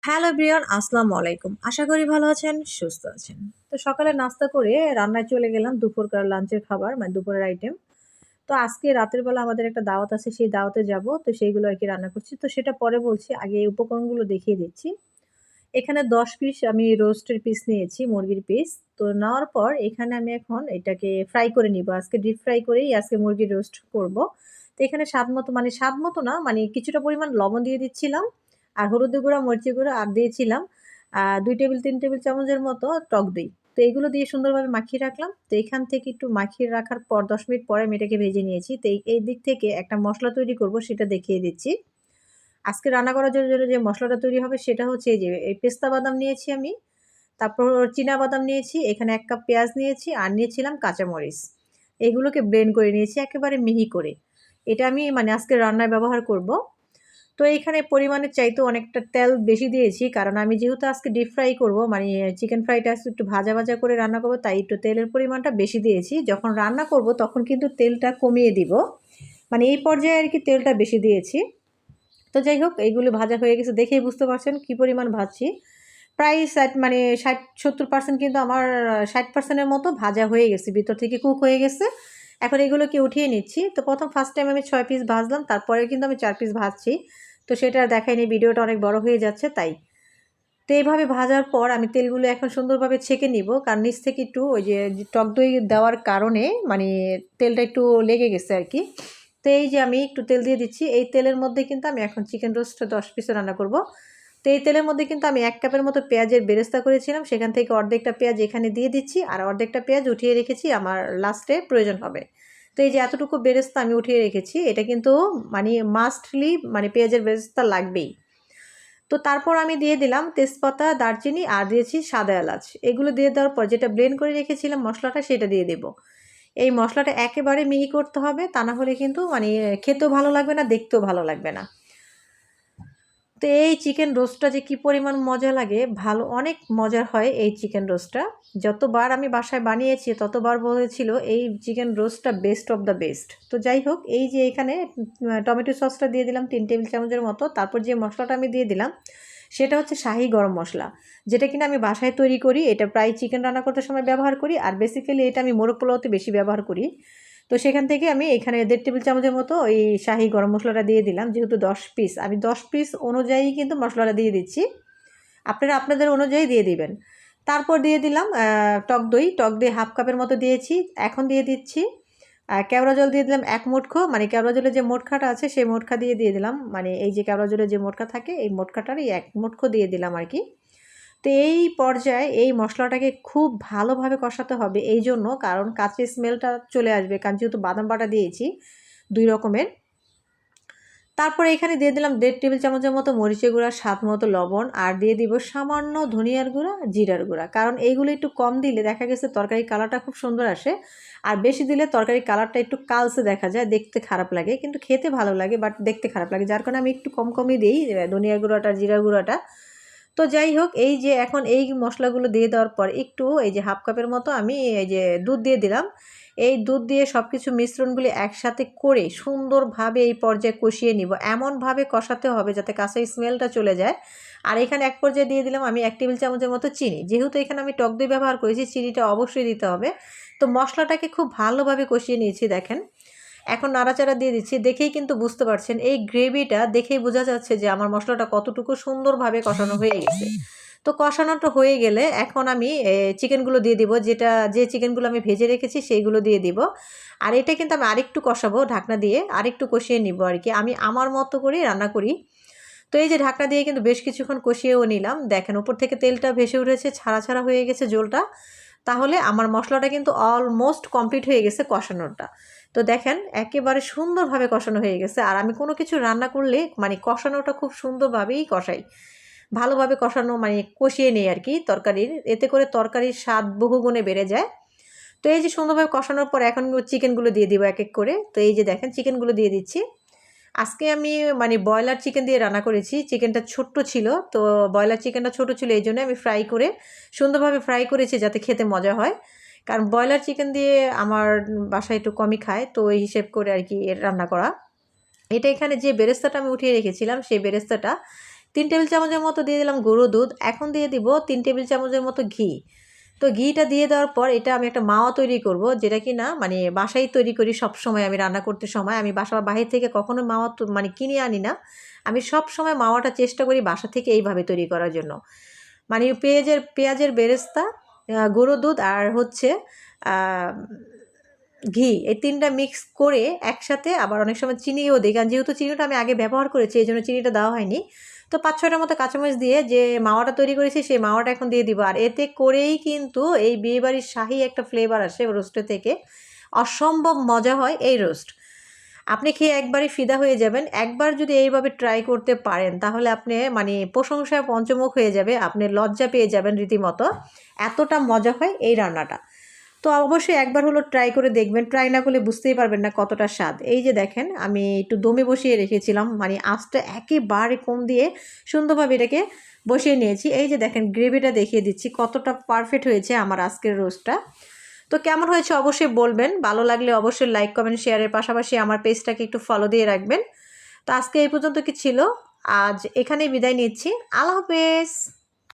Hello everyone, আসসালামু আলাইকুম। আশা করি ভালো আছেন, সুস্থ আছেন। তো সকালে নাস্তা করে রান্নায় চলে গেলাম দুপুরকার লাঞ্চের খাবার মানে দুপুরের আইটেম। তো আজকে রাতের বেলা আমাদের একটা দাওয়াত আছে, সেই দাওয়াতে যাব। তো সেইগুলো আরকি রান্না করছি। তো সেটা পরে বলছি। আগে এই উপকরণগুলো দেখিয়ে দিচ্ছি। এখানে ১০ পিস আমি রোস্টের পিস নিয়েছি, মুরগির পিস। তো নেওয়ার পর এখানে আমি এখন এটাকে ফ্রাই করে নিবো। আজকে ডিপ ফ্রাই করেই আজকে মুরগির রোস্ট করব। তো এখানে স্বাদমতো মানে স্বাদমতো না মানে কিছুটা পরিমাণ লবণ দিয়ে দিচ্ছিলাম। আর হলুদের গুঁড়া, মরিচের গুঁড়া আর দিয়েছিলাম ২ টেবিল ৩ টেবিল চামচের মতো টক দই। তো এগুলো দিয়ে সুন্দরভাবে মাখিয়ে রাখলাম। তো এখান থেকে একটু মাখিয়ে রাখার পর ১০ মিনিট পরে আমি এটাকে ভেজে নিয়েছি। তো এই দিক থেকে একটা মসলা তৈরি করব সেটা দেখিয়ে দিচ্ছি। আজকে রান্না করার জন্য যে মসলাটা তৈরি হবে সেটা হচ্ছে এই যে এই পেস্তা বাদাম নিয়েছি আমি, তারপর চিনা বাদাম নিয়েছি, এখানে ১ কাপ পেঁয়াজ নিয়েছি আর নিয়েছিলাম কাঁচামরিচ। এগুলোকে ব্লেন্ড করে নিয়েছি একেবারে মিহি করে। এটা আমি মানে আজকে রান্নায় ব্যবহার করব। তো এইখানে পরিমাণের চাইতেও অনেকটা তেল বেশি দিয়েছি। কারণ আমি যেহেতু আজকে ডিপ ফ্রাই করব মানে চিকেন ফ্রাইটা একটু ভাজা, ভাজা করে রান্না করব তাই একটু তেলের পরিমাণটা বেশি দিয়েছি। যখন রান্না করব তখন কিন্তু তেলটা কমিয়ে দিব। মানে এই পর্যায়ে আরকি তেলটা বেশি দিয়েছি। তো যাই হোক এইগুলো ভাজা হয়ে গেছে দেখেই বুঝতে পারছেন কি পরিমাণ ভাজছি। প্রায় মানে ৬০-৭০% কিন্তু আমার ৬০% এর মতো ভাজা হয়ে গেছে। ভিতর থেকে কুক হয়ে গেছে। এখন এগুলোকে উঠিয়ে নিচ্ছি। তো ফার্স্ট টাইম আমি ৬ পিস ভাজলাম। তারপরে কিন্তু আমি ৪ পিস ভাজছি। তো সেটা আর দেখাইনি, ভিডিওটা অনেক বড় হয়ে যাচ্ছে তাই। তো এইভাবে ভাজার পর আমি তেলগুলো এখন সুন্দরভাবে ছেঁকে নিব। কারণ নিচ থেকে একটু ওই যে টক দই দেওয়ার কারণে মানে তেলটা একটু লেগে গেছে আরকি। তো এই যে আমি একটু তেল দিয়ে দিচ্ছি। এই তেলের মধ্যে কিন্তু আমি এখন চিকেন রোস্ট ১০ পিসের রান্না করব। তো এই তেলের মধ্যে কিন্তু আমি ১ কাপের মতো পেঁয়াজের বেরেস্তা করেছিলাম। সেখান থেকে অর্ধেকটা পেঁয়াজ এখানে দিয়ে দিচ্ছি। আর অর্ধেকটা পেঁয়াজ উঠিয়ে রেখেছি আমার লাস্টে প্রয়োজন হবে। তো এই যে এতটুকু বেরেস্তা আমি উঠিয়ে রেখেছি। এটা কিন্তু মানে মাস্টলি মানে পেঁয়াজের বেরেস্তা লাগবেই। তো তারপর আমি দিয়ে দিলাম তেজপাতা, দারচিনি আর দিয়েছি সাদা এলাচ। এগুলো দিয়ে দেওয়ার পর যেটা ব্লেন্ড করে রেখেছিলাম মশলাটা সেটা দিয়ে দেব। এই মশলাটা একেবারে মিহি করতে হবে, তা না হলে কিন্তু মানে খেতেও ভালো লাগবে না, দেখতেও ভালো লাগবে না। তো এই চিকেন রোস্টটা যে কী পরিমাণ মজা লাগে, ভালো অনেক মজার হয় এই চিকেন রোস্টটা। যতবার আমি বাসায় বানিয়েছি ততবার বলেছিল এই চিকেন রোস্টটা বেস্ট অফ দ্য বেস্ট। তো যাই হোক এই যে এখানে টমেটো সসটা দিয়ে দিলাম ৩ টেবিল চামচের মতো। তারপর যে মশলাটা আমি দিয়ে দিলাম সেটা হচ্ছে শাহি গরম মশলা, যেটা কিনা আমি বাসায় তৈরি করি। এটা প্রায় চিকেন রান্না করতে সময় ব্যবহার করি আর বেসিক্যালি এটা আমি মোরগ পোলাওতে বেশি ব্যবহার করি। তো সেখান থেকে আমি এখানে ১.৫ টেবিল চামচের মতো এই শাহি গরম মশলাটা দিয়ে দিলাম। যেহেতু ১০ পিস, আমি ১০ পিস অনুযায়ী কিন্তু মশলাটা দিয়ে দিচ্ছি। আপনারা আপনাদের অনুযায়ী দিয়ে দিবেন। তারপর দিয়ে দিলাম টক দই। টক দই ১/২ কাপের মতো দিয়েছি। এখন দিয়ে দিচ্ছি কেওড়া জল দিয়ে দিলাম ১ মুঠো। মানে কেওড়া জলের যে মোটখাটা আছে সেই মোটখা দিয়ে দিলাম। মানে এই যে কেওড়া জলের যে মোটখা থাকে এই মোটখাটারই ১ মুঠো দিয়ে দিলাম আরকি। তো এই পর্যায়ে এই মশলাটাকে খুব ভালোভাবে কষাতে হবে এইজন্য, কারণ কাঁচা স্মেলটা চলে আসবে। কারণ যেহেতু বাদাম বাটা দিয়েছি ২ রকমের। তারপরে এখানে দিয়ে দিলাম ১.৫ টেবিল চামচের মতো মরিচের গুঁড়া, স্বাদ মতো লবণ আর দিয়ে দিব সামান্য ধনিয়ার গুঁড়া, জিরার গুঁড়া। কারণ এইগুলো একটু কম দিলে দেখা গেছে তরকারির কালারটা খুব সুন্দর আসে। আর বেশি দিলে তরকারির কালারটা একটু কালচে দেখা যায়, দেখতে খারাপ লাগে। কিন্তু খেতে ভালো লাগে বাট দেখতে খারাপ লাগে। যার কারণে আমি একটু কমই দেই ধনিয়ার গুঁড়াটা, জিরার গুঁড়াটা। তো যাই হোক এই যে এখন এই মশলাগুলো দিয়ে দেওয়ার পর একটু এই যে ১/২ কাপের মতো আমি এই যে দুধ দিয়ে দিলাম। এই দুধ দিয়ে সব কিছু মিশ্রণগুলি একসাথে করে সুন্দরভাবে এই পর্যায়ে কষিয়ে নিব। এমনভাবে কষাতে হবে যাতে কাঁচা স্মেলটা চলে যায়। আর এখানে এক পর্যায়ে দিয়ে দিলাম আমি ১ টেবিল চামচের মতো চিনি। যেহেতু এখানে আমি টক দই ব্যবহার করেছি চিনিটা অবশ্যই দিতে হবে। তো মশলাটাকে খুব ভালোভাবে কষিয়ে নিয়েছি দেখেন। এখন নাড়াচাড়া দিয়ে দিচ্ছি। দেখেই কিন্তু বুঝতে পারছেন এই গ্রেভিটা দেখেই বোঝা যাচ্ছে যে আমার মশলাটা কতটুকু সুন্দরভাবে কষানো হয়ে গেছে। তো কষানোটা হয়ে গেলে এখন আমি চিকেনগুলো দিয়ে দিব। যে চিকেনগুলো আমি ভেজে রেখেছি সেইগুলো দিয়ে দিব। আর এটা কিন্তু আমি আরেকটু কষাবো ঢাকনা দিয়ে। আরেকটু কষিয়ে নিব আরকি। আমি আমার মতো করেই রান্না করি। তো এই যে ঢাকনা দিয়ে কিন্তু বেশ কিছুক্ষণ কষিয়েও নিলাম। দেখেন উপর থেকে তেলটা ভেসে উঠেছে, ছাড়া, ছাড়া হয়ে গেছে ঝোলটা। তাহলে আমার মশলাটা কিন্তু অলমোস্ট কমপ্লিট হয়ে গেছে কষানোটা। তো দেখেন একেবারে সুন্দরভাবে কষানো হয়ে গেছে। আর আমি কোনো কিছু রান্না করলে মানে কষানোটা খুব সুন্দরভাবেই কষাই। ভালোভাবে কষানো মানে কষিয়ে নেই আরকি তরকারির। এতে করে তরকারির স্বাদ বহুগুণে বেড়ে যায়। তো এই যে সুন্দরভাবে কষানোর পর এখন চিকেনগুলো দিয়ে দিব এক, এক করে। তো এই যে দেখেন চিকেনগুলো দিয়ে দিচ্ছি। আজকে আমি মানে ব্রয়লার চিকেন দিয়ে রান্না করেছি। চিকেনটা ছোট্ট ছিল। তো ব্রয়লার চিকেনটা ছোট ছিল এইজন্য আমি সুন্দরভাবে ফ্রাই করেছি যাতে খেতে মজা হয়। কারণ ব্রয়লার চিকেন দিয়ে আমার বাসায় একটু কমই খায়। তো এই হিসেব করে আরকি রান্না করা। এটা এখানে যে বেরেস্তাটা আমি উঠিয়ে রেখেছিলাম সেই বেরেস্তাটা 3 টেবিল চামচের মতো দিয়ে দিলাম গুঁড়ো দুধ। এখন দিয়ে দিব 3 টেবিল চামচের মতো ঘি। তো ঘিটা দিয়ে দেওয়ার পর এটা আমি একটা মাওয়া তৈরি করব, যেটা কি না মানে বাসায় তৈরি করি সব সময়। আমি রান্না করতে সময় আমি বাহির থেকে কখনো মাওয়া মানে কিনে আনি না। আমি সব সময় মাওয়াটা চেষ্টা করি বাসা থেকে এইভাবে তৈরি করার জন্য। মানে পেঁয়াজের বেরেস্তা, গুঁড়ো দুধ আর হচ্ছে ঘি, এই 3টা মিক্স করে একসাথে, আবার অনেক সময় চিনিও দিই, কারণ যেহেতু চিনিটা আমি আগে ব্যবহার করেছি এই জন্য চিনিটা দেওয়া হয়নি। তো 5-6টার মতো কাঁচামরিচ দিয়ে যে মাওয়াটা তৈরি করেছি সেই মাওয়াটা এখন দিয়ে দিব। আর এতে করেই কিন্তু এই বিয়েবাড়ির শাহী একটা ফ্লেভার আসে রোস্টের থেকে। অসম্ভব মজা হয় এই রোস্ট। আপনি খেয়ে একবারই ফিদা হয়ে যাবেন। একবার যদি এইভাবে ট্রাই করতে পারেন তাহলে আপনি মানে প্রশংসায় পঞ্চমুখ হয়ে যাবে, আপনি লজ্জা পেয়ে যাবেন রীতিমতো, এতটা মজা হয় এই রান্নাটা। তো অবশ্যই একবার হলো ট্রাই করে দেখবেন, ট্রাই না করলে বুঝতেই পারবেন না কতটা স্বাদ। এই যে দেখেন আমি একটু দমে বসিয়ে রেখেছিলাম, মানে আঁচটা একেবারে কম দিয়ে সুন্দরভাবে এটাকে বসিয়ে নিয়েছি। এই যে দেখেন গ্রেভিটা দেখিয়ে দিচ্ছি কতটা পারফেক্ট হয়েছে আমার আজকের রোস্টটা। তো কেমন হয়েছে অবশ্যই বলবেন, ভালো লাগলে অবশ্যই লাইক কমেন্ট শেয়ারের পাশাপাশি আমার পেজটাকে একটু ফলো দিয়ে রাখবেন। তো আজকে এই পর্যন্ত কি ছিল, আজ এখানেই বিদায় নিচ্ছি। আল্লাহ হাফেজ।